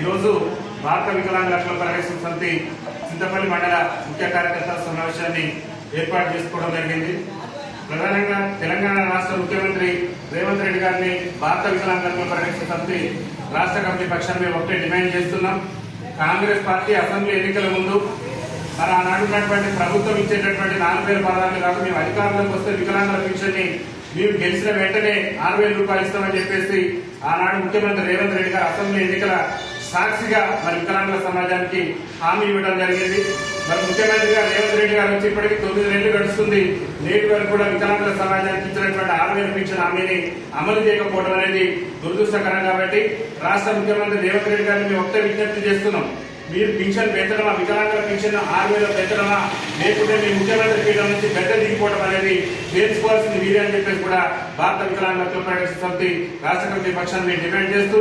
ఈరోజు భారత వికలాంగుల హక్కుల పరిరక్షణ సమితి చింతపల్లి మండల ముఖ్య కార్యకర్తల సమావేశాన్ని ఏర్పాటు చేసుకోవడం జరిగింది. ప్రధానంగా తెలంగాణ రాష్ట్ర ముఖ్యమంత్రి రేవంత్ రెడ్డి గారిని భారత వికలాంగుల హక్కుల పరిరక్షణ సమితి రాష్ట్ర కమిటీ పక్షాన్ని మేము ఒకటే డిమాండ్ చేస్తున్నాం. కాంగ్రెస్ పార్టీ అసెంబ్లీ ఎన్నికల ముందు మరి ఆనాడున్నటువంటి ప్రభుత్వం ఇచ్చేటటువంటి 4,000 పదాలు కాదు, మేము అధికారంలోకి వస్తే వికలాంగుల పెన్షన్ ని మేము గెలిచిన వెంటనే 6,000 రూపాయలు ఇస్తామని చెప్పేసి ఆనాడు ముఖ్యమంత్రి రేవంత్ రెడ్డి గారు అసెంబ్లీ ఎన్నికల సాక్షిగా మరి వికలాంగుల సమాజానికి హామీ ఇవ్వడం జరిగింది. మరి ముఖ్యమంత్రి గారు రేవంత్ రెడ్డి గారు వచ్చి ఇప్పటికీ 9 నెలలు గడుస్తుంది. నేటి వరకు కూడా వికలాంగుల సమాజానికి ఇచ్చినటువంటి 6,000 పెన్షన్ హామీని అమలు చేయకపోవడం అనేది దురదృష్టకరం. కాబట్టి రాష్ట్ర ముఖ్యమంత్రి రేవంత్ రెడ్డి గారిని మేము ఒకటే విజ్ఞప్తి చేస్తున్నాం. మీరు పెన్షన్ పెంచడమా, వికలాంగుల పెన్షన్ 6,000 పెంచడమా, లేకుంటే మీ ముఖ్యమంత్రి పీఠం నుంచి గడ్డ దిగిపోవడం అనేది నేర్చుకోవాల్సింది మీరే అని చెప్పేసి కూడా భారత వికలాంగుల హక్కుల పరిరక్షణ సమితి రాష్ట్ర కమిటీ పక్షాన్ని డిమాండ్ చేస్తూ